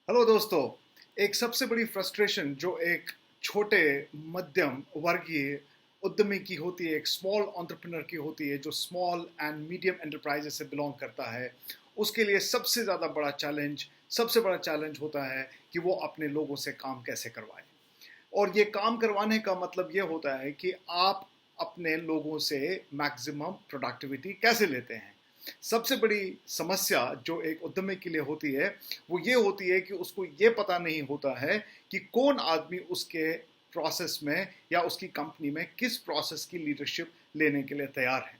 Hello दोस्तों। एक सबसे बड़ी फ्रस्ट्रेशन जो एक छोटे मध्यम वर्गीय उद्यमी की होती है, एक स्मॉल एंटरप्रेन्योर की होती है जो स्मॉल एंड मीडियम एंटरप्राइजेस से बिलोंग करता है, उसके लिए सबसे बड़ा चैलेंज होता है कि वो अपने लोगों से काम कैसे करवाए। और ये काम करवाने का मतलब ये होता है कि आप अपने लोगों से मैक्सिमम प्रोडक्टिविटी कैसे लेते हैं। सबसे बड़ी समस्या जो एक उद्यमी के लिए होती है वो ये होती है कि उसको ये पता नहीं होता है कि कौन आदमी उसके प्रोसेस में या उसकी कंपनी में किस प्रोसेस की लीडरशिप लेने के लिए तैयार है।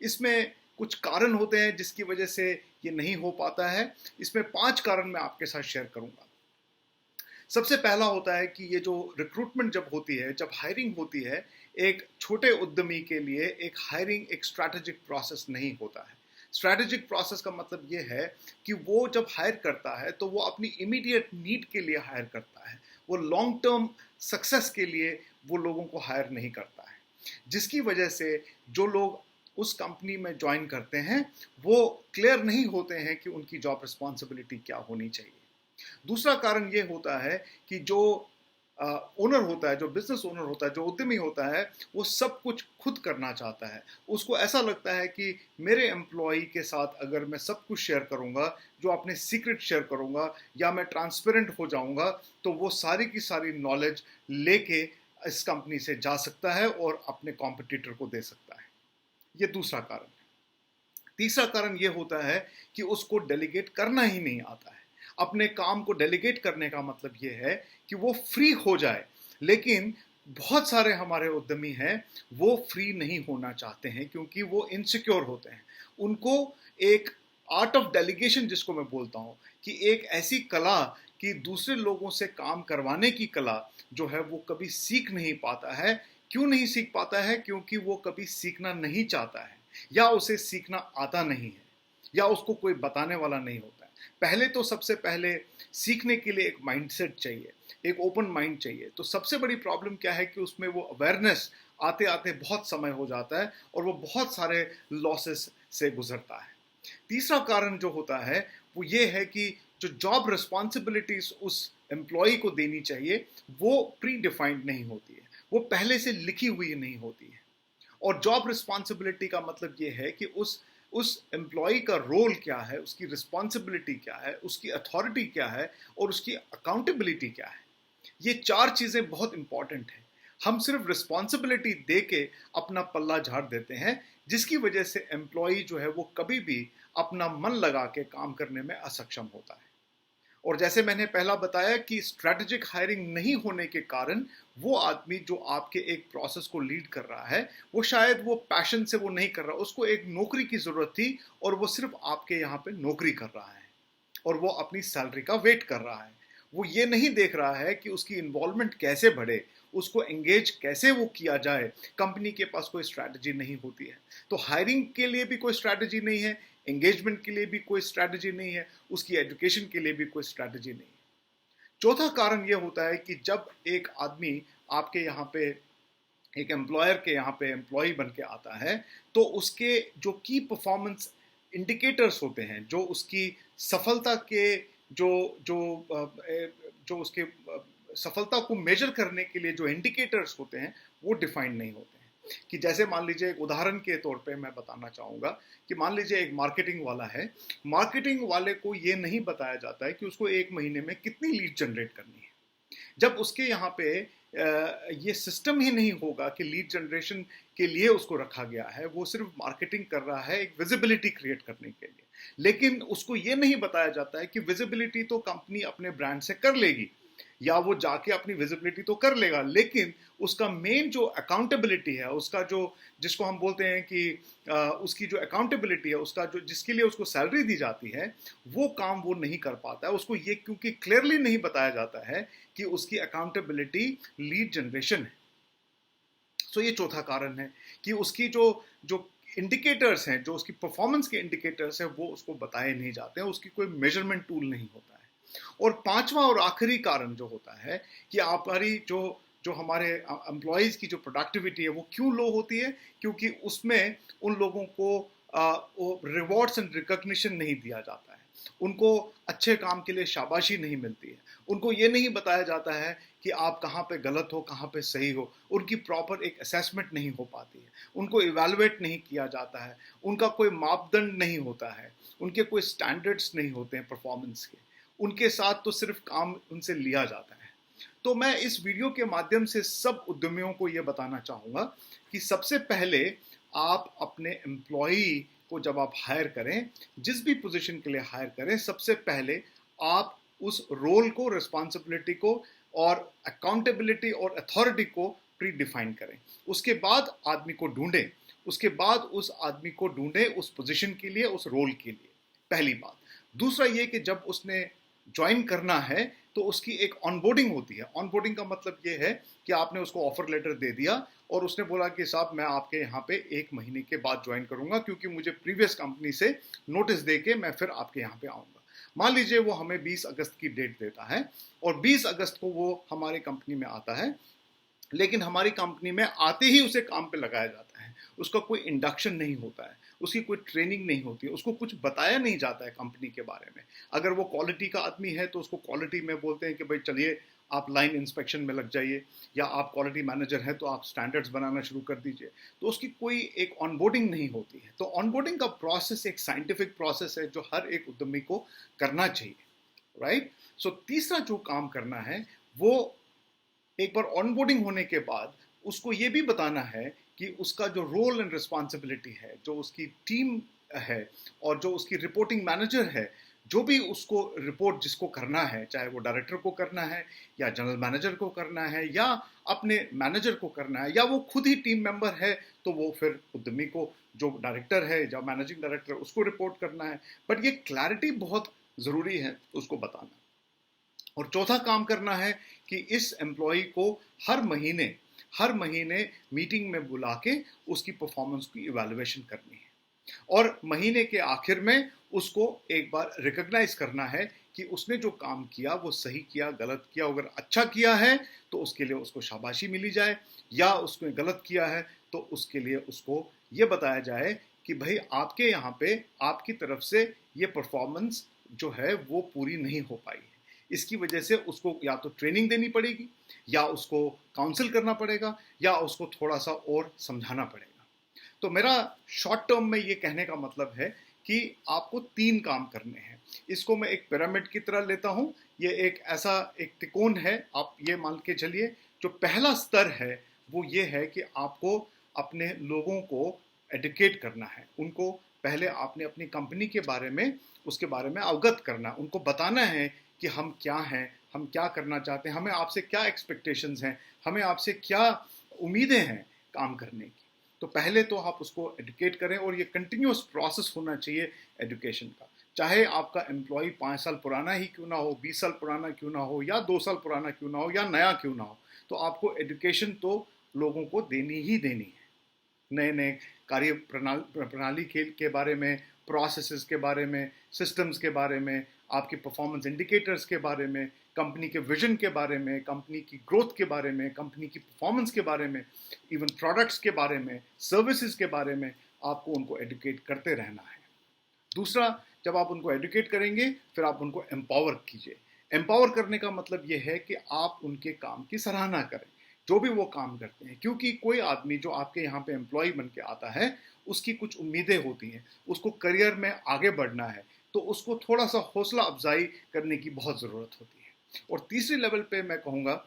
इसमें कुछ कारण होते हैं जिसकी वजह से ये नहीं हो पाता है। इसमें 5 कारण मैं आपके साथ शेयर करूंगा। सबसे पहला होता है कि ये जो रिक्रूटमेंट जब होती है, जब हायरिंग होती है, एक छोटे उद्यमी के लिए एक स्ट्रैटेजिक प्रोसेस नहीं होता है। स्ट्रैटेजिक प्रोसेस का मतलब ये है कि वो जब हायर करता है तो वो अपनी इमीडिएट नीड के लिए हायर करता है। वो लॉन्ग टर्म सक्सेस के लिए वो लोगों को हायर नहीं करता है, जिसकी वजह से जो लोग उस कंपनी में ज्वाइन करते हैं वो क्लियर नहीं होते हैं कि उनकी जॉब रिस्पॉन्सिबिलिटी क्या होनी चाहिए। दूसरा कारण ये होता है कि जो ओनर होता है, जो बिजनेस ओनर होता है, जो उद्यमी होता है, वो सब कुछ खुद करना चाहता है। उसको ऐसा लगता है कि मेरे एम्प्लॉय के साथ अगर मैं सब कुछ शेयर करूंगा, जो अपने सीक्रेट शेयर करूंगा या मैं ट्रांसपेरेंट हो जाऊंगा, तो वो सारी की सारी नॉलेज लेके इस कंपनी से जा सकता है और अपने कॉम्पिटिटर को दे सकता है। ये दूसरा कारण है। तीसरा कारण ये होता है कि उसको डेलीगेट करना ही नहीं आता है। अपने काम को डेलीगेट करने का मतलब ये है कि वो फ्री हो जाए, लेकिन बहुत सारे हमारे उद्यमी हैं वो फ्री नहीं होना चाहते हैं क्योंकि वो इनसिक्योर होते हैं। उनको एक आर्ट ऑफ डेलीगेशन, जिसको मैं बोलता हूँ कि एक ऐसी कला कि दूसरे लोगों से काम करवाने की कला जो है वो कभी सीख नहीं पाता है। क्यों नहीं सीख पाता है? क्योंकि वो कभी सीखना नहीं चाहता है, या उसे सीखना आता नहीं है, या उसको कोई बताने वाला नहीं होता है। पहले तो सबसे पहले सीखने के लिए एक माइंडसेट चाहिए, एक ओपन माइंड चाहिए। तो सबसे बड़ी प्रॉब्लम क्या है कि उसमें वो अवेयरनेस आते आते बहुत समय हो जाता है और वो बहुत सारे लॉसेस से गुजरता है। तीसरा कारण जो होता है वो ये है कि जो जॉब रिस्पॉन्सिबिलिटीज उस एम्प्लॉय को देनी चाहिए वो प्री डिफाइंड नहीं होती है, वो पहले से लिखी हुई नहीं होती है। और जॉब रिस्पॉन्सिबिलिटी का मतलब ये है कि उस एम्प्लॉय का रोल क्या है, उसकी रिस्पॉन्सिबिलिटी क्या है, उसकी अथॉरिटी क्या है और उसकी अकाउंटेबिलिटी क्या है। ये 4 चीजें बहुत इंपॉर्टेंट हैं। हम सिर्फ रिस्पॉन्सिबिलिटी दे के अपना पल्ला झाड़ देते हैं, जिसकी वजह से एम्प्लॉय जो है वो कभी भी अपना मन लगा के काम करने में असक्षम होता है। और जैसे मैंने पहला बताया कि स्ट्रेटेजिक हायरिंग नहीं होने के कारण वो आदमी जो आपके एक प्रोसेस को लीड कर रहा है, वो शायद वो पैशन से वो नहीं कर रहा, उसको एक नौकरी की जरूरत थी और वो सिर्फ आपके यहाँ पे नौकरी कर रहा है और वो अपनी सैलरी का वेट कर रहा है। वो ये नहीं देख रहा है कि उसकी इन्वॉल्वमेंट कैसे बढ़े, उसको एंगेज कैसे वो किया जाए। कंपनी के पास कोई स्ट्रैटेजी नहीं होती है। तो हायरिंग के लिए भी कोई स्ट्रैटेजी नहीं है, एंगेजमेंट के लिए भी कोई स्ट्रैटेजी नहीं है, उसकी एजुकेशन के लिए भी कोई स्ट्रैटेजी नहीं है। चौथा कारण यह होता है कि जब एक आदमी आपके यहाँ पे एक एम्प्लॉयर के यहाँ पे एम्प्लॉय बन के आता है, तो उसके जो की परफॉर्मेंस इंडिकेटर्स होते हैं, जो उसकी सफलता के जो जो जो उसके सफलता को मेजर करने के लिए जो इंडिकेटर्स होते हैं वो डिफाइंड नहीं होते हैं। कि जैसे मान लीजिए, एक उदाहरण के तौर पे मैं बताना चाहूँगा कि मान लीजिए एक मार्केटिंग वाला है। मार्केटिंग वाले को ये नहीं बताया जाता है कि उसको एक महीने में कितनी लीड जनरेट करनी है। जब उसके यहाँ पे ये सिस्टम ही नहीं होगा कि लीड जनरेशन के लिए उसको रखा गया है, वो सिर्फ मार्केटिंग कर रहा है एक विजिबिलिटी क्रिएट करने के लिए। लेकिन उसको ये नहीं बताया जाता है कि विजिबिलिटी तो कंपनी अपने ब्रांड से कर लेगी, या वो जाके अपनी विजिबिलिटी तो कर लेगा, लेकिन उसका मेन जो अकाउंटेबिलिटी है, उसका जो जिसको हम बोलते हैं कि उसकी जो अकाउंटेबिलिटी है, उसका जो जिसके लिए उसको सैलरी दी जाती है, वो काम वो नहीं कर पाता है। उसको ये क्योंकि क्लियरली नहीं बताया जाता है कि उसकी अकाउंटेबिलिटी लीड जनरेशन है। सो ये चौथा कारण है कि उसकी जो जो इंडिकेटर्स हैं, जो उसकी परफॉर्मेंस के इंडिकेटर्स हैं, वो उसको बताए नहीं जाते हैं, उसकी कोई मेजरमेंट टूल नहीं होता है। और पांचवा और आखिरी कारण जो होता है कि हमारी जो जो हमारे एम्प्लॉयज की जो प्रोडक्टिविटी है वो क्यों लो होती है, क्योंकि उसमें उन लोगों को रिवॉर्ड्स एंड रिकॉग्निशन नहीं दिया जाता है। उनको अच्छे काम के लिए शाबाशी नहीं मिलती है, उनको ये नहीं बताया जाता है कि आप कहाँ पे गलत हो, कहाँ पे सही हो, उनकी प्रॉपर एक असेसमेंट नहीं हो पाती है, उनको इवैल्यूएट नहीं किया जाता है, उनका कोई मापदंड नहीं होता है, उनके कोई स्टैंडर्ड्स नहीं होते हैं परफॉर्मेंस के, उनके साथ तो सिर्फ काम उनसे लिया जाता है। तो मैं इस वीडियो के माध्यम से सब उद्यमियों को यह बताना चाहूँगा कि सबसे पहले आप अपने एम्प्लॉई को जब आप हायर करें, जिस भी पोजीशन के लिए हायर करें, सबसे पहले आप उस रोल को, रिस्पॉन्सिबिलिटी को और अकाउंटेबिलिटी और अथॉरिटी को प्री डिफाइन करें। उसके बाद आदमी को ढूंढें, उसके बाद उस आदमी को ढूंढें उस पोजीशन के लिए, उस रोल के लिए, पहली बात। दूसरा ये कि जब उसने ज्वाइन करना है तो उसकी एक ऑनबोर्डिंग होती है। ऑनबोर्डिंग का मतलब ये है कि आपने उसको ऑफर लेटर दे दिया और उसने बोला कि साहब मैं आपके यहाँ पे 1 महीने के बाद ज्वाइन करूंगा, क्योंकि मुझे प्रीवियस कंपनी से नोटिस दे के मैं फिर आपके यहाँ पे आऊँगा। मान लीजिए वो हमें 20 अगस्त की डेट देता है और 20 अगस्त को वो हमारी कंपनी में आता है, लेकिन हमारी कंपनी में आते ही उसे काम पे लगाया जाता है, उसका कोई इंडक्शन नहीं होता है, उसकी कोई ट्रेनिंग नहीं होती है, उसको कुछ बताया नहीं जाता है कंपनी के बारे में। अगर वो क्वालिटी का आदमी है तो उसको क्वालिटी में बोलते हैं कि भाई चलिए आप लाइन इंस्पेक्शन में लग जाइए, या आप क्वालिटी मैनेजर हैं तो आप स्टैंडर्ड्स बनाना शुरू कर दीजिए। तो उसकी कोई एक ऑनबोर्डिंग नहीं होती है। तो ऑनबोर्डिंग का प्रोसेस एक साइंटिफिक प्रोसेस है जो हर एक उद्यमी को करना चाहिए, राइट। सो तीसरा जो काम करना है वो, एक बार ऑनबोर्डिंग होने के बाद उसको ये भी बताना है कि उसका जो रोल एंड रिस्पॉन्सिबिलिटी है, जो उसकी टीम है और जो उसकी रिपोर्टिंग मैनेजर है, जो भी उसको रिपोर्ट जिसको करना है, चाहे वो डायरेक्टर को करना है या जनरल मैनेजर को करना है या अपने मैनेजर को करना है या वो खुद ही टीम मेंबर है, तो वो फिर उद्यमी को, जो डायरेक्टर है या मैनेजिंग डायरेक्टर, उसको रिपोर्ट करना है। बट ये क्लैरिटी बहुत ज़रूरी है उसको बताना। और चौथा काम करना है कि इस एम्प्लॉय को हर महीने मीटिंग में बुला के उसकी परफॉर्मेंस की इवैल्यूएशन करनी है और महीने के आखिर में उसको एक बार रिकॉग्नाइज करना है कि उसने जो काम किया वो सही किया, गलत किया। अगर अच्छा किया है तो उसके लिए उसको शाबाशी मिली जाए, या उसने गलत किया है तो उसके लिए उसको ये बताया जाए कि भाई आपके यहाँ पे आपकी तरफ से ये परफॉर्मेंस जो है वो पूरी नहीं हो पाई है, इसकी वजह से उसको या तो ट्रेनिंग देनी पड़ेगी, या उसको काउंसिल करना पड़ेगा, या उसको थोड़ा सा और समझाना पड़ेगा। तो मेरा शॉर्ट टर्म में ये कहने का मतलब है कि आपको 3 काम करने हैं। इसको मैं एक पिरामिड की तरह लेता हूँ। ये एक ऐसा एक त्रिकोण है, आप ये मान के चलिए। जो पहला स्तर है वो ये है कि आपको अपने लोगों को एडुकेट करना है। उनको पहले आपने अपनी कंपनी के बारे में, उसके बारे में अवगत करना, उनको बताना है कि हम क्या हैं, हम क्या करना चाहते हैं, हमें आपसे क्या एक्सपेक्टेशंस हैं, हमें आपसे क्या उम्मीदें हैं काम करने की। तो पहले तो आप उसको एडुकेट करें और ये कंटिन्यूस प्रोसेस होना चाहिए एजुकेशन का। चाहे आपका एम्प्लॉय 5 साल पुराना ही क्यों ना हो, 20 साल पुराना क्यों ना हो, या 2 साल पुराना क्यों ना हो, या नया क्यों ना हो, तो आपको एजुकेशन तो लोगों को देनी ही देनी है। नए नए कार्य प्रणाली के बारे में, प्रोसेसेस के बारे में, सिस्टम्स के बारे में, आपके परफॉर्मेंस इंडिकेटर्स के बारे में, कंपनी के विजन के बारे में, कंपनी की ग्रोथ के बारे में, कंपनी की परफॉर्मेंस के बारे में, इवन प्रोडक्ट्स के बारे में, सर्विसेज के बारे में आपको उनको एडुकेट करते रहना है। दूसरा, जब आप उनको एडुकेट करेंगे फिर आप उनको एम्पावर कीजिए। एम्पावर करने का मतलब यह है कि आप उनके काम की सराहना करें, जो भी वो काम करते हैं। क्योंकि कोई आदमी जो आपके यहाँ पे एम्प्लॉय बन के आता है, उसकी कुछ उम्मीदें होती हैं, उसको करियर में आगे बढ़ना है, तो उसको थोड़ा सा हौसला अफजाई करने की बहुत ज़रूरत होती है। और तीसरे लेवल पे मैं कहूँगा,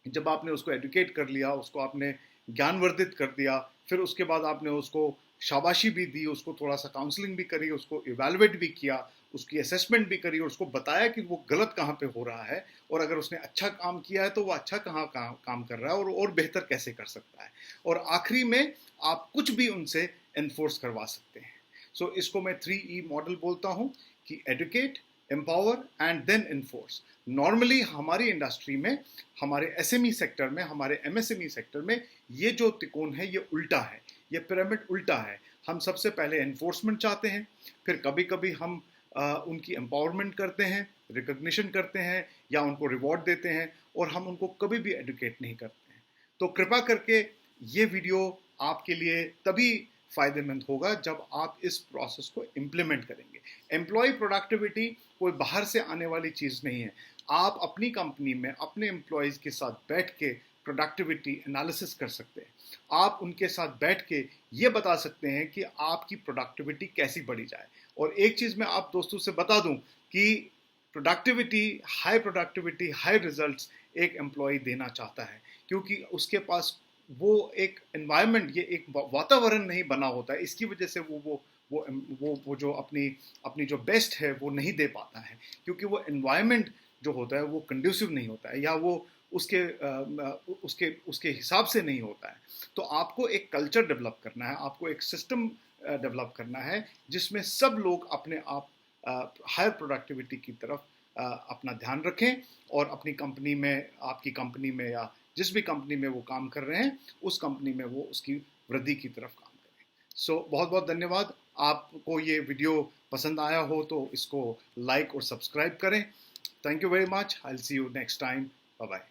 जब आपने उसको एडुकेट कर लिया, उसको आपने ज्ञानवर्धित कर दिया, फिर उसके बाद आपने उसको शाबाशी भी दी, उसको थोड़ा सा काउंसलिंग भी करी, उसको इवैल्यूएट भी किया, उसकी असेसमेंट भी करी और उसको बताया कि वो गलत कहाँ पे हो रहा है, और अगर उसने अच्छा काम किया है तो वो अच्छा कहाँ काम कर रहा है और बेहतर कैसे कर सकता है। और आखिरी में आप कुछ भी उनसे एनफोर्स करवा सकते हैं। सो इसको मैं 3E मॉडल बोलता हूँ कि educate, empower and then enforce. Normally हमारी इंडस्ट्री में, हमारे एसएमई सेक्टर में, हमारे एमएसएमई सेक्टर में ये जो त्रिकोण है ये उल्टा है, ये पिरामिड उल्टा है। हम सबसे पहले एनफोर्समेंट चाहते हैं, फिर कभी कभी हम उनकी एम्पावरमेंट करते हैं, रिकॉग्निशन करते हैं या उनको रिवॉर्ड देते हैं, और हम उनको कभी भी एडुकेट नहीं करते हैं। तो कृपा करके ये वीडियो आपके लिए तभी फ़ायदेमंद होगा जब आप इस प्रोसेस को इम्प्लीमेंट करेंगे। एम्प्लॉय प्रोडक्टिविटी कोई बाहर से आने वाली चीज़ नहीं है। आप अपनी कंपनी में अपने एम्प्लॉयज़ के साथ बैठ के प्रोडक्टिविटी एनालिसिस कर सकते हैं। आप उनके साथ बैठ के ये बता सकते हैं कि आपकी प्रोडक्टिविटी कैसी बढ़ी जाए। और एक चीज़ मैं आप दोस्तों से बता दूं कि प्रोडक्टिविटी, हाई रिजल्ट्स एक एम्प्लॉय देना चाहता है, क्योंकि उसके पास वो एक एनवायरनमेंट, ये एक वातावरण नहीं बना होता है। इसकी वजह से वो जो अपनी जो बेस्ट है वो नहीं दे पाता है, क्योंकि वो एनवायरनमेंट जो होता है वो कंड्यूसिव नहीं होता है, या वो उसके हिसाब से नहीं होता है। तो आपको एक कल्चर डेवलप करना है, आपको एक सिस्टम डेवलप करना है जिसमें सब लोग अपने आप हायर प्रोडक्टिविटी की तरफ अपना ध्यान रखें, और अपनी कंपनी में, आपकी कंपनी में, या जिस भी कंपनी में वो काम कर रहे हैं उस कंपनी में वो उसकी वृद्धि की तरफ काम करें। सो बहुत बहुत धन्यवाद। आपको ये वीडियो पसंद आया हो तो इसको लाइक और सब्सक्राइब करें। Thank you very much. I will see you next time. Bye bye.